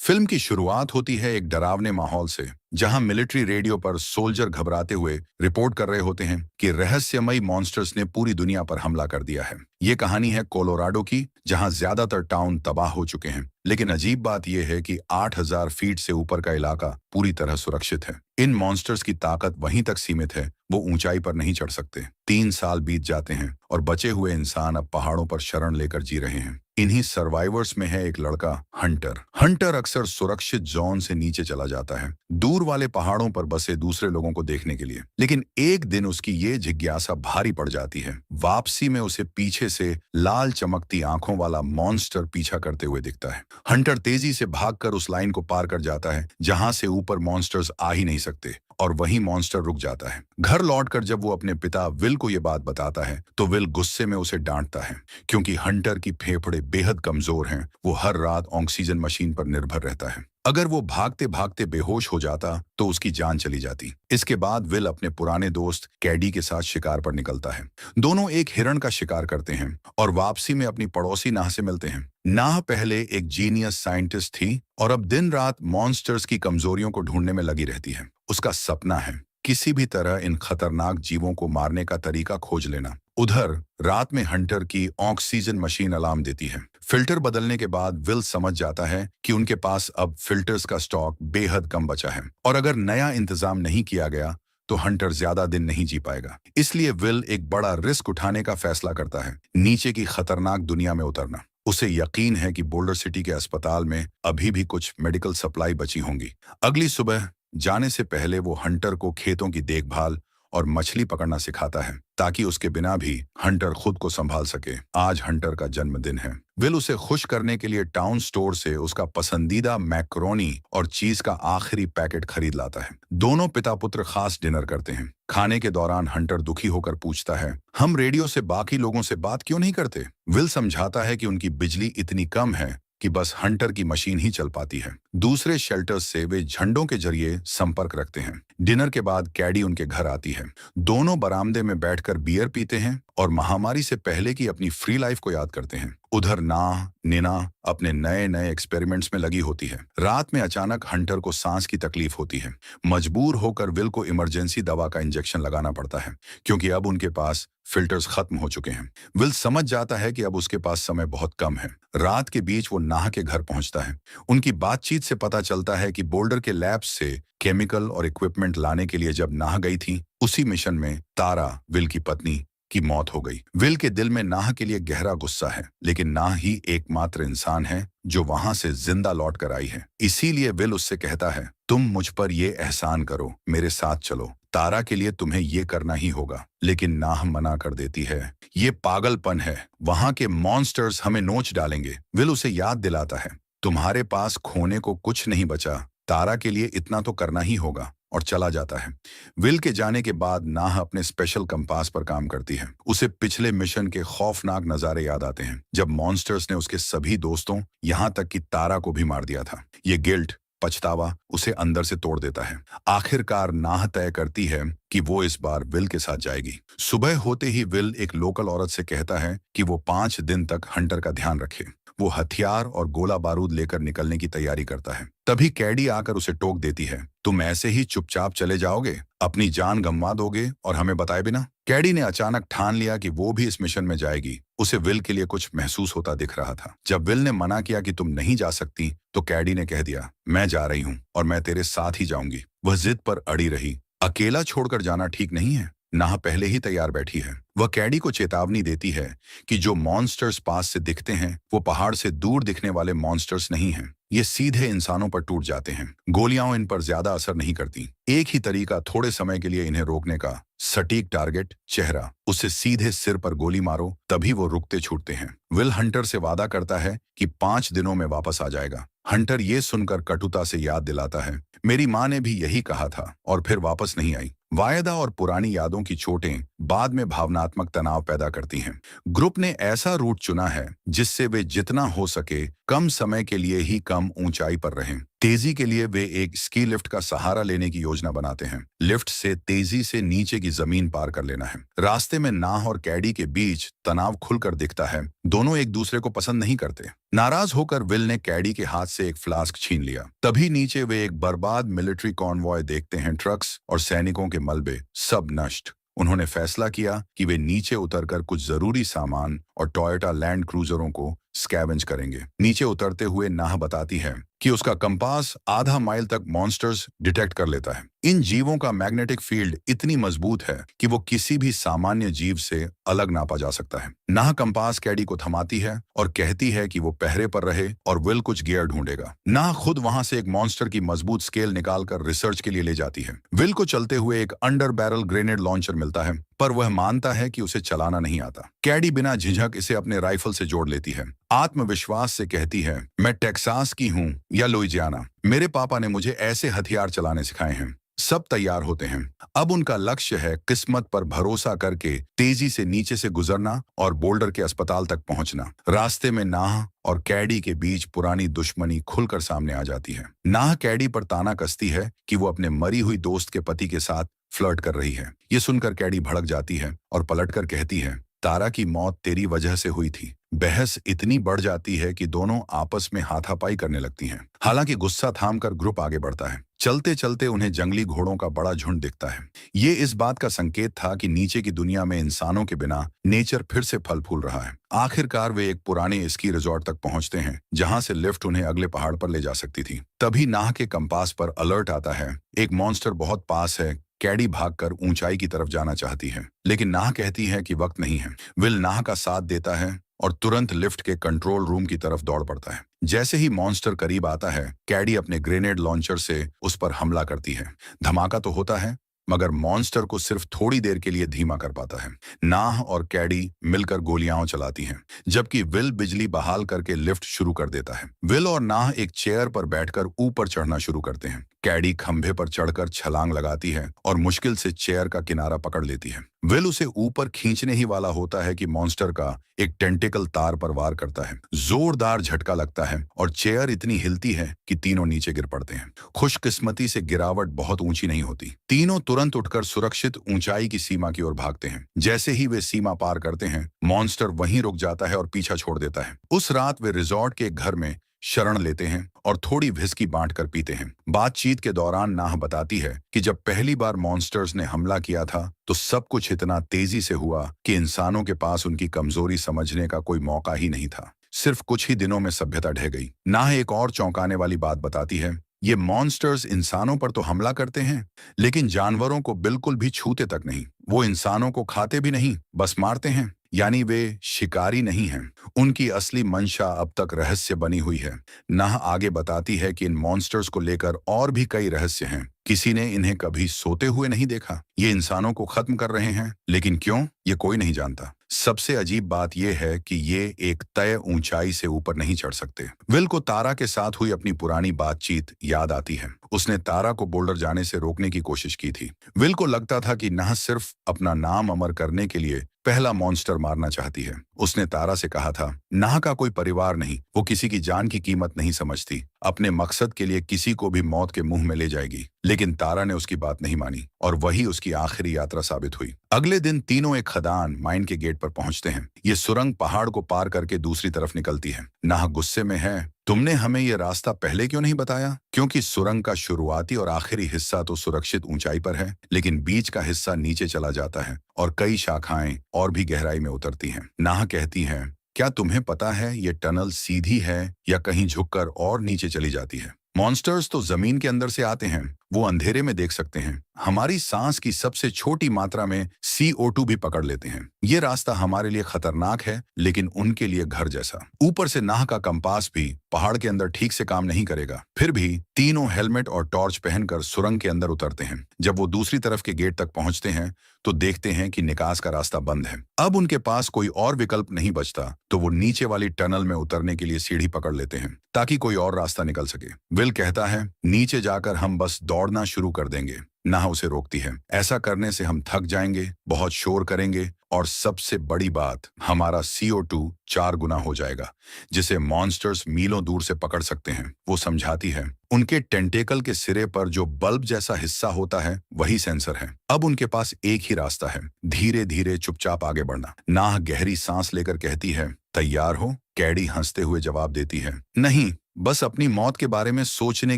Film की शुरुआत होती है एक डरावने माहौल से, जहां मिलिट्री रेडियो पर सोल्जर घबराते हुए रिपोर्ट कर रहे होते हैं कि रहस्यमयी मॉन्स्टर्स ने पूरी दुनिया पर हमला कर दिया है। ये कहानी है कोलोराडो की, जहां ज्यादातर टाउन तबाह हो चुके हैं, लेकिन अजीब बात यह है कि 8000 फीट से ऊपर का इलाका पूरी तरह सुरक्षित है। इन मॉन्स्टर्स की ताकत वहीं तक सीमित है, वो ऊंचाई पर नहीं चढ़ सकते। 3 साल बीत जाते हैं और बचे हुए इंसान अब पहाड़ों पर शरण लेकर जी रहे हैं। इन्हीं सर्वाइवर्स में है एक लड़का, हंटर। हंटर अक्सर सुरक्षित जोन से नीचे चला जाता है, दूर वाले पहाड़ों पर बसे दूसरे लोगों को देखने के लिए। लेकिन एक दिन उसकी ये जिज्ञासा भारी पड़ जाती है। वापसी में उसे पीछे से लाल चमकती आंखों वाला मॉन्स्टर पीछा करते हुए दिखता है। हंटर तेजी से भागकर उस लाइन को पार कर जाता है जहां से ऊपर मॉन्स्टर्स आ ही नहीं सकते, और वहीं मॉन्स्टर रुक जाता है। घर लौटकर जब वो अपने पिता विल को ये बात बताता है तो विल गुस्से में उसे डांटता है, क्योंकि हंटर की फेफड़े बेहद कमजोर हैं। वो हर रात ऑक्सीजन मशीन पर निर्भर रहता है। अगर वो भागते भागते बेहोश हो जाता तो उसकी जान चली जाती। इसके बाद विल अपने पुराने दोस्त कैडी के साथ शिकार पर निकलता है। दोनों एक हिरण का शिकार करते हैं और वापसी में अपनी पड़ोसी नाह से मिलते हैं। नाह पहले एक जीनियस साइंटिस्ट थी और अब दिन रात मॉन्स्टर्स की कमजोरियों को ढूंढने में लगी रहती है। उसका सपना है किसी भी तरह इन खतरनाक जीवों को मारने का तरीका खोज लेना। उधर रात में हंटर की ऑक्सीजन मशीन अलार्म देती है। फिल्टर बदलने के बाद विल समझ जाता है कि उनके पास अब फिल्टर्स का स्टॉक बेहद कम बचा है, और अगर नया इंतजाम नहीं किया गया तो हंटर ज्यादा दिन नहीं जी पाएगा। इसलिए विल एक बड़ा रिस्क उठाने का फैसला करता है, नीचे की खतरनाक दुनिया में उतरना। उसे यकीन है कि बोल्डर सिटी के अस्पताल में अभी भी कुछ मेडिकल सप्लाई बची होंगी। अगली सुबह जाने से पहले वो हंटर को खेतों की देखभाल और मछली पकड़ना सिखाता है, ताकि उसके बिना भी हंटर खुद को संभाल सके। आज हंटर का जन्मदिन है। विल उसे खुश करने के लिए टाउन स्टोर से उसका पसंदीदा मैक्रोनी और चीज का आखिरी पैकेट खरीद लाता है। दोनों पिता पुत्र खास डिनर करते हैं। खाने के दौरान हंटर दुखी होकर पूछता है, हम रेडियो से बाकी लोगों से बात क्यों नहीं करते? विल समझाता है कि उनकी बिजली इतनी कम है कि बस हंटर की मशीन ही चल पाती है। दूसरे शेल्टर्स से वे झंडों के जरिए संपर्क रखते हैं। डिनर के बाद कैडी उनके घर आती है। दोनों बरामदे में बैठकर बियर पीते हैं और महामारी से पहले की अपनी फ्री लाइफ को याद करते हैं। उधर नाह निना अपने नए नए एक्सपेरिमेंट्स में लगी होती है। रात में अचानक हंटर को सांस की तकलीफ होती है। मजबूर होकर विल को इमरजेंसी दवा का इंजेक्शन लगाना पड़ता है, क्योंकि अब उनके पास फिल्टर्स खत्म हो चुके हैं। विल समझ जाता है कि अब उसके पास समय बहुत कम है। रात के बीच वो नाह के घर पहुंचता है। उनकी बातचीत से पता चलता है कि बोल्डर के लैब्स से केमिकल और इक्विपमेंट लाने के लिए जब नाह गई थी, उसी मिशन में तारा, विल की पत्नी, की मौत हो गई। विल के दिल में नाह के लिए गहरा गुस्सा है, लेकिन नाह ही एकमात्र इंसान है जो वहां से जिंदा लौट कर आई है। इसीलिए विल उससे कहता है, तुम मुझ पर ये एहसान करो, मेरे साथ चलो। तारा के लिए तुम्हें ये करना ही होगा। लेकिन नाह मना कर देती है, ये पागलपन है, वहां के मॉन्स्टर्स हमें नोच डालेंगे। विल उसे याद दिलाता है, तुम्हारे पास खोने को कुछ नहीं बचा, तारा के लिए इतना तो करना ही होगा, और चला जाता है। विल के जाने के बाद नाह अपने स्पेशल कंपास पर काम करती है। उसे पिछले मिशन के खौफनाक नजारे याद आते हैं, जब मॉन्स्टर्स ने उसके सभी दोस्तों, यहाँ तक कि तारा को भी मार दिया था। ये गिल्ट, पछतावा उसे अंदर से तोड़ देता है। आखिरकार नाह तय करती है कि वो इस बार विल के साथ जाएगी। सुबह होते ही विल एक लोकल औरत से कहता है कि वो 5 दिन तक हंटर का ध्यान रखे। वो हथियार और गोला बारूद लेकर निकलने की तैयारी करता है। तभी कैडी आकर उसे टोक देती है, तुम ऐसे ही चुपचाप चले जाओगे, अपनी जान गंवा दोगे और हमें बताए बिना? कैडी ने अचानक ठान लिया कि वो भी इस मिशन में जाएगी। उसे विल के लिए कुछ महसूस होता दिख रहा था। जब विल ने मना किया कि तुम नहीं जा सकती, तो कैडी ने कह दिया, मैं जा रही हूँ और मैं तेरे साथ ही जाऊंगी। वह जिद पर अड़ी रही। अकेला छोड़कर जाना ठीक नहीं है। नाह पहले ही तैयार बैठी है। वह कैडी को चेतावनी देती है कि जो मॉन्स्टर्स पास से दिखते हैं वो पहाड़ से दूर दिखने वाले मॉन्स्टर्स नहीं हैं। ये सीधे इंसानों पर टूट जाते हैं। गोलियां इन पर ज्यादा असर नहीं करती। एक ही तरीका थोड़े समय के लिए इन्हें रोकने का, सटीक टारगेट, चेहरा। उसे सीधे सिर पर गोली मारो, तभी वो रुकते छूटते हैं। विल हंटर से वादा करता है कि 5 दिनों में वापस आ जाएगा। हंटर ये सुनकर कटुता से याद दिलाता है, मेरी माँ ने भी यही कहा था, और फिर वापस नहीं आई। वायदा और पुरानी यादों की चोटें बाद में भावनात्मक तनाव पैदा करती हैं। ग्रुप ने ऐसा रूट चुना है जिससे वे जितना हो सके कम समय के लिए ही कम ऊंचाई पर रहें। तेजी के लिए वे एक स्की लिफ्ट का सहारा लेने की योजना बनाते हैं। लिफ्ट से तेजी से नीचे की जमीन पार कर लेना है। रास्ते में नाह और कैडी के बीच तनाव खुलकर दिखता है। दोनों एक दूसरे को पसंद नहीं करते। नाराज होकर विल ने कैडी के हाथ से एक फ्लास्क छीन लिया। तभी नीचे वे एक बर्बाद मिलिट्री कॉन्वॉय देखते हैं। ट्रक्स और सैनिकों के मलबे, सब नष्ट। उन्होंने फैसला किया कि वे नीचे उतरकर कुछ जरूरी सामान और टोयोटा लैंड क्रूजरों को स्कैवेंज करेंगे। नीचे उतरते हुए नाह बताती है कि उसका कंपास आधा माइल तक मॉन्स्टर्स डिटेक्ट कर लेता है। इन जीवों का मैग्नेटिक फील्ड इतनी मजबूत है कि वो किसी भी सामान्य जीव से अलग नापा जा सकता है। नाह कंपास कैडी को थमाती है और कहती है कि वो पहरे पर रहे और विल कुछ गियर ढूंढेगा। नाह खुद वहां से एक मॉन्स्टर की मजबूत स्केल निकालकर रिसर्च के लिए ले जाती है। विल को चलते हुए एक अंडर बैरल ग्रेनेड लॉन्चर मिलता है, पर वह मानता है कि उसे चलाना नहीं आता। कैडी बिना झिझक इसे अपने राइफल से जोड़ लेती है। आत्मविश्वास से कहती है, मैं टेक्सास की हूँ या लुइजियाना, मेरे पापा ने मुझे ऐसे हथियार चलाने सिखाए हैं। सब तैयार होते हैं। अब उनका लक्ष्य है किस्मत पर भरोसा करके तेजी से नीचे से गुजरना और बोल्डर के अस्पताल तक पहुंचना। रास्ते में नाह और कैडी के बीच पुरानी दुश्मनी खुलकर सामने आ जाती है। नाह कैडी पर ताना कसती है कि वो अपने मरी हुई दोस्त के पति के साथ फ्लर्ट कर रही है। ये सुनकर कैडी भड़क जाती है और पलटकर कहती है, तारा की मौत तेरी वजह से हुई थी। बहस इतनी बढ़ जाती है कि दोनों आपस में हाथापाई करने लगती हैं। हालांकि गुस्सा थामकर ग्रुप आगे बढ़ता है। चलते चलते उन्हें जंगली घोड़ों का बड़ा झुंड दिखता है। ये इस बात का संकेत था कि नीचे की दुनिया में इंसानों के बिना नेचर फिर से फल फूल रहा है। आखिरकार वे एक पुराने स्की रिजॉर्ट तक पहुंचते हैं, जहां से लिफ्ट उन्हें अगले पहाड़ पर ले जा सकती थी। तभी नाह के कंपास पर अलर्ट आता है, एक मॉन्स्टर बहुत पास है। कैडी भागकर ऊंचाई की तरफ जाना चाहती है, लेकिन नाह कहती है कि वक्त नहीं है। विल नाह का साथ देता है और तुरंत लिफ्ट के कंट्रोल रूम की तरफ दौड़ पड़ता है। जैसे ही मॉन्स्टर करीब आता है, कैडी अपने ग्रेनेड लॉन्चर से उस पर हमला करती है। धमाका तो होता है, मगर मॉन्स्टर को सिर्फ थोड़ी देर के लिए धीमा कर पाता है। नाह और कैडी मिलकर गोलियां चलाती हैं, जबकि विल बिजली बहाल करके लिफ्ट शुरू कर देता है। विल और नाह एक चेयर पर बैठकर ऊपर चढ़ना शुरू करते हैं। कैडी खंभे पर चढ़कर छलांग लगाती है और मुश्किल से चेयर का किनारा पकड़ लेती है। विल उसे ऊपर खींचने ही वाला होता है कि मॉन्स्टर का एक टेंटिकल तार पर वार करता है। जोरदार झटका लगता है और चेयर इतनी हिलती है कि तीनों नीचे गिर पड़ते हैं। खुशकिस्मती से गिरावट बहुत ऊंची नहीं होती। तीनों तुरंत उठकर सुरक्षित ऊंचाई की सीमा की ओर भागते हैं। जैसे ही वे सीमा पार करते हैं, मॉन्स्टर वहीं रुक जाता है और पीछा छोड़ देता है। उस रात वे रिजॉर्ट के एक घर में शरण लेते हैं और थोड़ी व्हिस्की बांटकर पीते हैं। बातचीत के दौरान नाह बताती है कि जब पहली बार मॉन्स्टर्स ने हमला किया था तो सब कुछ इतना तेजी से हुआ कि इंसानों के पास उनकी कमजोरी समझने का कोई मौका ही नहीं था। सिर्फ कुछ ही दिनों में सभ्यता ढह गई। नाह एक और चौंकाने वाली बात बताती है, ये मॉन्स्टर्स इंसानों पर तो हमला करते हैं, लेकिन जानवरों को बिल्कुल भी छूते तक नहीं। वो इंसानों को खाते भी नहीं, बस मारते हैं। यानी वे शिकारी नहीं हैं। उनकी असली मंशा अब तक रहस्य बनी हुई है। नाह आगे बताती है कि इन मॉन्स्टर्स को लेकर और भी कई रहस्य हैं। किसी ने इन्हें कभी सोते हुए नहीं देखा। ये इंसानों को खत्म कर रहे हैं, लेकिन क्यों, ये कोई नहीं जानता। सबसे अजीब बात यह है कि ये एक तय ऊंचाई से ऊपर नहीं चढ़ सकते। विल को तारा के साथ हुई अपनी पुरानी बातचीत याद आती है। उसने तारा को बोल्डर जाने से रोकने की कोशिश की थी। विल को लगता था कि नाह सिर्फ अपना नाम अमर करने के लिए पहला मॉन्स्टर मारना चाहती है। उसने तारा से कहा था, नाह का कोई परिवार नहीं, वो किसी की जान की कीमत नहीं समझती, अपने मकसद के लिए किसी को भी मौत के मुंह में ले जाएगी। लेकिन तारा ने उसकी बात नहीं मानी और वही उसकी आखिरी यात्रा साबित हुई। अगले दिन तीनों एक खदान माइन के गेट पर पहुंचते हैं। ये सुरंग पहाड़ को पार करके दूसरी तरफ निकलती है। नाह गुस्से में है, तुमने हमें यह रास्ता पहले क्यों नहीं बताया? क्योंकि सुरंग का शुरुआती और आखिरी हिस्सा तो सुरक्षित ऊंचाई पर है, लेकिन बीच का हिस्सा नीचे चला जाता है और कई शाखाएं और भी गहराई में उतरती हैं। नाह कहती है, क्या तुम्हें पता है ये टनल सीधी है या कहीं झुककर और नीचे चली जाती है? मॉन्स्टर्स तो जमीन के अंदर से आते हैं, वो अंधेरे में देख सकते हैं। हमारी सांस की सबसे छोटी मात्रा में CO2 भी पकड़ लेते हैं। ये रास्ता हमारे लिए खतरनाक है, लेकिन उनके लिए घर जैसा। ऊपर से नाह का कंपास भी पहाड़ के अंदर ठीक से काम नहीं करेगा। फिर भी तीनों हेलमेट और टॉर्च पहनकर सुरंग के अंदर उतरते हैं। जब वो दूसरी तरफ के गेट तक पहुंचते हैं तो देखते हैं कि निकास का रास्ता बंद है। अब उनके पास कोई और विकल्प नहीं बचता, तो वो नीचे वाली टनल में उतरने के लिए सीढ़ी पकड़ लेते हैं ताकि कोई और रास्ता निकल सके। विल कहता है, नीचे जाकर हम बस दौड़ना शुरू कर देंगे। नाह उसे रोकती है। ऐसा करने से हम थक जाएंगे, बहुत शोर करेंगे और सबसे बड़ी बात, हमारा CO2 4 गुना हो जाएगा, जिसे मॉन्स्टर्स मीलों दूर से पकड़ सकते हैं। वो समझाती है, उनके टेंटेकल के सिरे पर जो बल्ब जैसा हिस्सा होता है वही सेंसर है। अब उनके पास एक ही रास्ता है, धीरे धीरे चुपचाप आगे बढ़ना। नाह गहरी सांस लेकर कहती है, तैयार हो? कैडी हंसते हुए जवाब देती है, नहीं, बस अपनी मौत के बारे में सोचने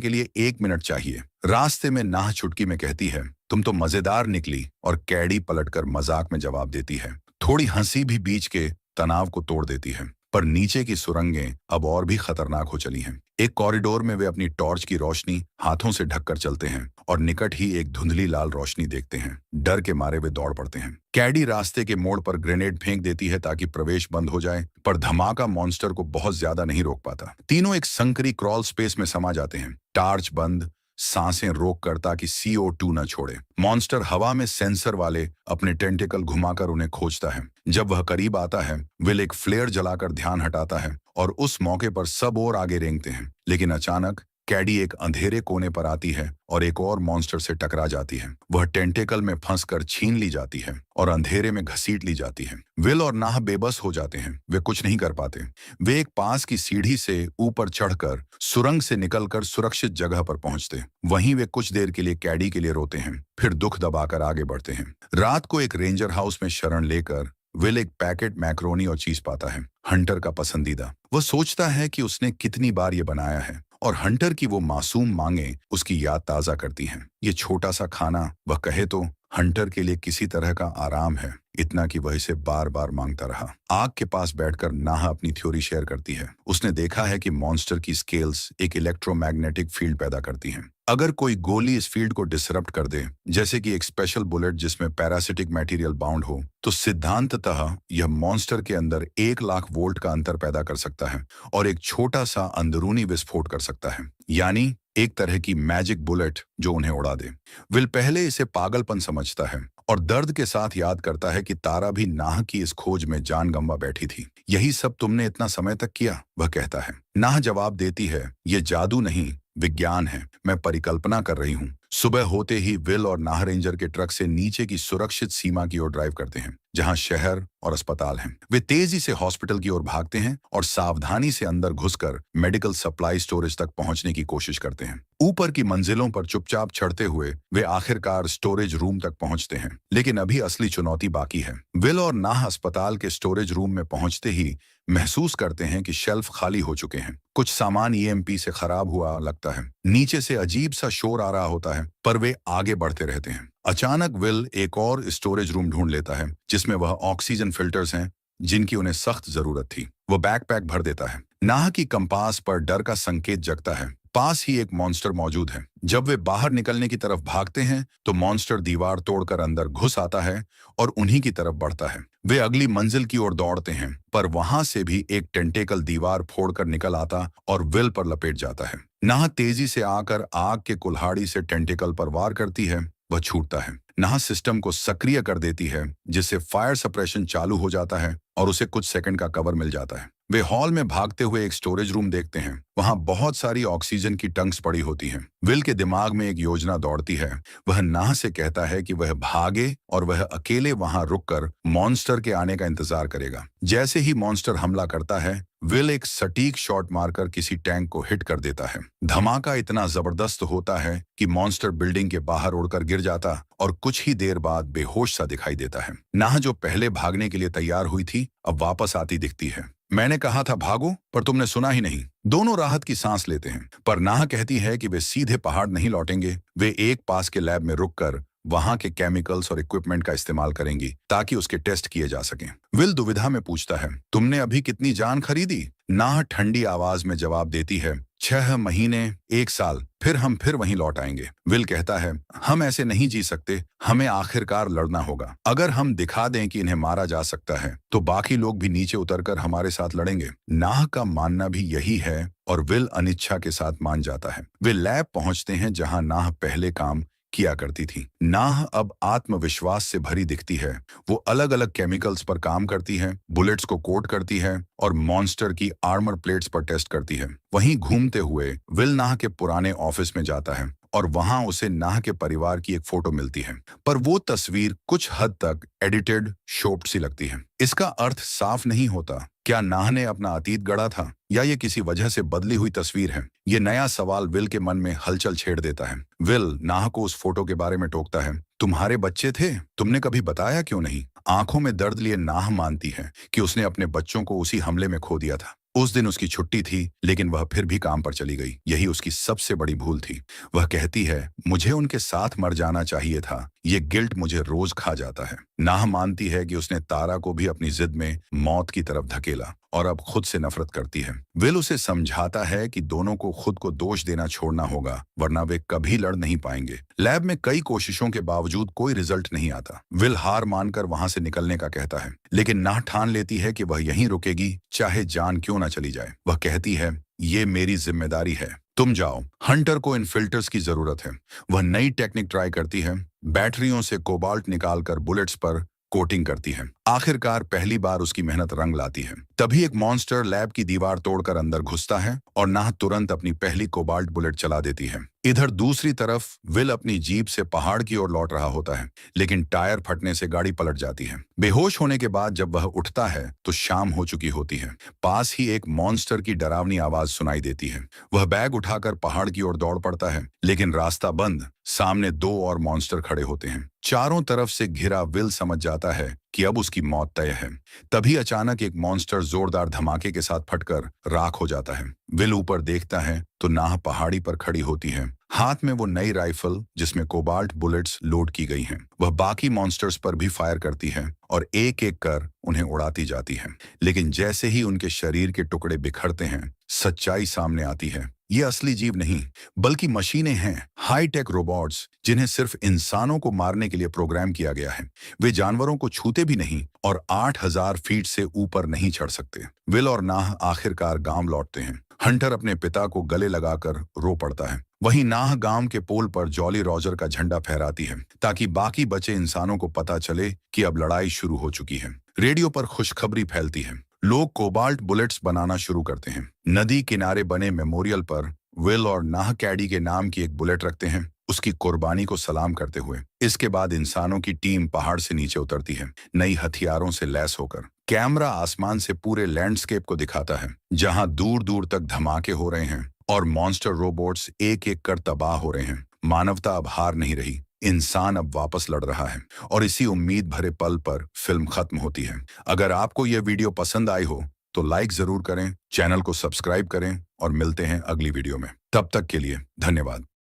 के लिए 1 मिनट चाहिए। रास्ते में नाह चुटकी में कहती है, तुम तो मजेदार निकली, और कैडी पलटकर मजाक में जवाब देती है। थोड़ी हंसी भी बीच के तनाव को तोड़ देती है, पर नीचे की सुरंगें अब और भी खतरनाक हो चली हैं। एक कॉरिडोर में वे अपनी टॉर्च की रोशनी हाथों से ढककर चलते हैं और निकट ही एक धुंधली लाल रोशनी देखते हैं। डर के मारे वे दौड़ पड़ते हैं। कैडी रास्ते के मोड़ पर ग्रेनेड फेंक देती है ताकि प्रवेश बंद हो जाए, पर धमाका मॉन्स्टर को बहुत ज्यादा नहीं रोक पाता। तीनों एक संकरी क्रॉल स्पेस में समा जाते हैं, टार्च बंद, सांसें रोक कर ताकि CO2 न छोड़े। मॉन्स्टर हवा में सेंसर वाले अपने टेंटिकल घुमाकर उन्हें खोजता है। जब वह करीब आता है, विल एक फ्लेयर जलाकर ध्यान हटाता है और उस मौके पर सब और आगे रेंगते हैं। लेकिन अचानक कैडी एक अंधेरे कोने पर आती है और एक और मॉन्स्टर से टकरा जाती है। वह टेंटेकल में फंसकर छीन ली जाती है और अंधेरे में घसीट ली जाती है। विल और नाह बेबस हो जाते हैं, वे कुछ नहीं कर पाते। वे एक पास की सीढ़ी से ऊपर चढ़कर सुरंग से निकलकर सुरक्षित जगह पर पहुंचते। वहीं वे कुछ देर के लिए कैडी के लिए रोते हैं, फिर दुख दबाकर आगे बढ़ते हैं। रात को एक रेंजर हाउस में शरण लेकर विल एक पैकेट मैक्रोनी और चीज पाता है, हंटर का पसंदीदा। वह सोचता है कि उसने कितनी बार ये बनाया है, और हंटर की वो मासूम मांगे उसकी याद ताजा करती हैं। ये छोटा सा खाना, वह कहे तो, हंटर के लिए किसी तरह का आराम है, इतना कि वह इसे बार बार मांगता रहा। आग के पास बैठकर नाह अपनी थ्योरी शेयर करती है। उसने देखा है कि मॉन्स्टर की स्केल्स एक इलेक्ट्रोमैग्नेटिक फील्ड पैदा करती हैं। अगर कोई गोली इस फील्ड को डिसरप्ट कर दे, जैसे कि एक स्पेशल बुलेट जिसमें पैरासिटिक मटेरियल बाउंड हो, तो सिद्धांततः यह मॉन्स्टर के अंदर 1,00,000 वोल्ट का अंतर पैदा कर सकता है और एक छोटा सा अंदरूनी विस्फोट कर सकता है, यानी एक तरह की मैजिक बुलेट जो उन्हें उड़ा दे। विल पहले इसे पागलपन समझता है और दर्द के साथ याद करता है कि तारा भी नाह की इस खोज में जान गंवा बैठी थी। यही सब तुमने इतना समय तक किया, वह कहता है। नाह जवाब देती है, ये जादू नहीं, विज्ञान है, मैं परिकल्पना कर रही हूँ। सुबह होते ही विल और नाह रेंजर के ट्रक से नीचे की सुरक्षित सीमा की ओर ड्राइव करते हैं, जहां शहर और अस्पताल हैं। वे तेजी से हॉस्पिटल की ओर भागते हैं और सावधानी से अंदर घुसकर मेडिकल सप्लाई स्टोरेज तक पहुंचने की कोशिश करते हैं। ऊपर की मंजिलों पर चुपचाप चढ़ते हुए वे आखिरकार स्टोरेज रूम तक पहुंचते हैं, लेकिन अभी असली चुनौती बाकी है। विल और नाह अस्पताल के स्टोरेज रूम में पहुंचते ही महसूस करते हैं कि शेल्फ खाली हो चुके हैं। कुछ सामान EMP से खराब हुआ लगता है। नीचे से अजीब सा शोर आ रहा होता है, पर वे आगे बढ़ते रहते हैं। अचानक विल एक और स्टोरेज रूम ढूंढ लेता है, जिसमें वह ऑक्सीजन फिल्टर्स हैं जिनकी उन्हें सख्त जरूरत थी। वो बैकपैक भर देता है। नाह की कंपास पर डर का संकेत जगता है। पास ही एक मॉन्स्टर मौजूद है। जब वे बाहर निकलने की तरफ भागते हैं तो मॉन्स्टर दीवार तोड़कर अंदर घुस आता है और उन्हीं की तरफ बढ़ता है। वे अगली मंजिल की ओर दौड़ते हैं, पर वहां से भी एक टेंटेकल दीवार फोड़कर निकल आता और विल पर लपेट जाता है। नाह तेजी से आकर आग के कुल्हाड़ी से टेंटेकल पर वार करती है। वह छूटता है। नाह सिस्टम को सक्रिय कर देती है, जिससे फायर सप्रेशन चालू हो जाता है और उसे कुछ सेकंड का कवर मिल जाता है। वे हॉल में भागते हुए एक स्टोरेज रूम देखते हैं। वहां बहुत सारी ऑक्सीजन की टंक्स पड़ी होती हैं। विल के दिमाग में एक योजना दौड़ती है। वह नाह से कहता है कि वह भागे और वह अकेले वहां रुककर मॉन्स्टर के आने का इंतजार करेगा। जैसे ही मॉन्स्टर हमला करता है, विल एक सटीक शॉट मारकर किसी टैंक को हिट कर देता है। धमाका इतना जबरदस्त होता है कि मॉन्स्टर बिल्डिंग के बाहर उड़कर गिर जाता और कुछ ही देर बाद बेहोश सा दिखाई देता है। नाह जो पहले भागने के लिए तैयार हुई थी, अब वापस आती दिखती है। मैंने कहा था भागो, पर तुमने सुना ही नहीं। दोनों राहत की सांस लेते हैं, पर नाह कहती है कि वे सीधे पहाड़ नहीं लौटेंगे। वे एक पास के लैब में रुककर वहां के केमिकल्स और इक्विपमेंट का इस्तेमाल करेंगी ताकि उसके टेस्ट किए जा सकें। विल दुविधा में पूछता है, तुमने अभी कितनी जान खरीदी? नाह ठंडी आवाज में जवाब देती है, 6 महीने, 1 साल, फिर हम फिर वहीं लौट आएंगे। विल कहता है, हम ऐसे नहीं जी सकते, हमें आखिरकार लड़ना होगा। अगर हम दिखा दें कि इन्हें मारा जा सकता है, तो बाकी लोग भी नीचे उतरकर हमारे साथ लड़ेंगे। नाह का मानना भी यही है और विल अनिच्छा के साथ मान जाता है। वे लैब पहुंचते हैं जहां नाह पहले काम किया करती थी। नाह अब आत्मविश्वास से भरी दिखती है। वो अलग अलग केमिकल्स पर काम करती है, बुलेट्स को कोट करती है और मॉन्स्टर की आर्मर प्लेट्स पर टेस्ट करती है। वहीं घूमते हुए विल नाह के पुराने ऑफिस में जाता है और वहां उसे नाह के परिवार की एक फोटो मिलती है, पर वो तस्वीर कुछ हद तक एडिटेड, शॉप्ड सी लगती है। इसका अर्थ साफ नहीं होता। क्या नाह ने अपना अतीत गढ़ा था या ये किसी वजह से बदली हुई तस्वीर है? ये नया सवाल विल के मन में हलचल छेड़ देता है। विल नाह को उस फोटो के बारे में टोकता है, तुम्हारे बच्चे थे, तुमने कभी बताया क्यों नहीं? आंखों में दर्द लिए नाह मानती है कि उसने अपने बच्चों को उसी हमले में खो दिया था। उस दिन उसकी छुट्टी थी, लेकिन वह फिर भी काम पर चली गई। यही उसकी सबसे बड़ी भूल थी। वह कहती है, मुझे उनके साथ मर जाना चाहिए था। ये गिल्ट मुझे रोज खा जाता है। नाह मानती है कि उसने तारा को भी अपनी जिद में मौत की तरफ धकेला और अब खुद से नफरत करती है। विल उसे समझाता है कि दोनों को खुद को दोष देना छोड़ना होगा, वरना वे कभी लड़ नहीं पाएंगे। लैब में कई कोशिशों के बावजूद कोई रिजल्ट नहीं आता। विल हार मानकर वहां से निकलने का कहता है, लेकिन नाह ठान लेती है कि वह यहीं रुकेगी, चाहे जान क्यों ना चली जाए। वह कहती है, ये मेरी जिम्मेदारी है, तुम जाओ। हंटर को इन फिल्टर्स की जरूरत है। वह नई टेक्निक ट्राई करती है, बैटरियों से कोबाल्ट निकालकर बुलेट्स पर कोटिंग करती है। आखिरकार पहली बार उसकी मेहनत रंग लाती है। तभी एक मॉन्स्टर लैब की दीवार तोड़कर अंदर घुसता है और नाह तुरंत अपनी पहली कोबाल्ट बुलेट चला देती है। इधर दूसरी तरफ विल अपनी जीप से पहाड़ की ओर लौट रहा होता है, लेकिन टायर फटने से गाड़ी पलट जाती है। बेहोश होने के बाद जब वह उठता है तो शाम हो चुकी होती है। पास ही एक मॉन्स्टर की डरावनी आवाज सुनाई देती है। वह बैग उठाकर पहाड़ की ओर दौड़ पड़ता है, लेकिन रास्ता बंद। सामने 2 और मॉन्स्टर खड़े होते हैं। चारों तरफ से घिरा विल समझ जाता है कि अब उसकी मौत तय है। तभी अचानक एक मॉन्स्टर जोरदार धमाके के साथ फटकर राख हो जाता है। विल ऊपर देखता है तो नाह पहाड़ी पर खड़ी होती है, हाथ में वो नई राइफल जिसमें कोबाल्ट बुलेट्स लोड की गई हैं। वह बाकी मॉन्स्टर्स पर भी फायर करती है और एक एक कर उन्हें उड़ाती जाती है। लेकिन जैसे ही उनके शरीर के टुकड़े बिखरते हैं, सच्चाई सामने आती है। ये असली जीव नहीं, बल्कि मशीनें हैं, हाई-टेक रोबोट्स, जिन्हें सिर्फ इंसानों को मारने के लिए प्रोग्राम किया गया है। वे जानवरों को छूते भी नहीं और 8000 फीट से ऊपर नहीं चढ़ सकते। विल और नाह आखिरकार गांव लौटते हैं। हंटर अपने पिता को गले लगाकर रो पड़ता है। वहीं नाह गांव के पोल पर जॉली रॉजर का झंडा फहराती है, ताकि बाकी बचे इंसानों को पता चले कि अब लड़ाई शुरू हो चुकी है। रेडियो पर खुशखबरी फैलती है। लोग कोबाल्ट बुलेट्स बनाना शुरू करते हैं। नदी किनारे बने मेमोरियल पर विल और नाह कैडी के नाम की एक बुलेट रखते हैं, उसकी कुर्बानी को सलाम करते हुए। इसके बाद इंसानों की टीम पहाड़ से नीचे उतरती है, नई हथियारों से लैस होकर। कैमरा आसमान से पूरे लैंडस्केप को दिखाता है, जहां दूर दूर तक धमाके हो रहे हैं और मॉन्स्टर रोबोट्स एक एक कर तबाह हो रहे हैं। मानवता अब हार नहीं रही, इंसान अब वापस लड़ रहा है। और इसी उम्मीद भरे पल पर फिल्म खत्म होती है। अगर आपको यह वीडियो पसंद आई हो तो लाइक जरूर करें, चैनल को सब्सक्राइब करें और मिलते हैं अगली वीडियो में। तब तक के लिए धन्यवाद।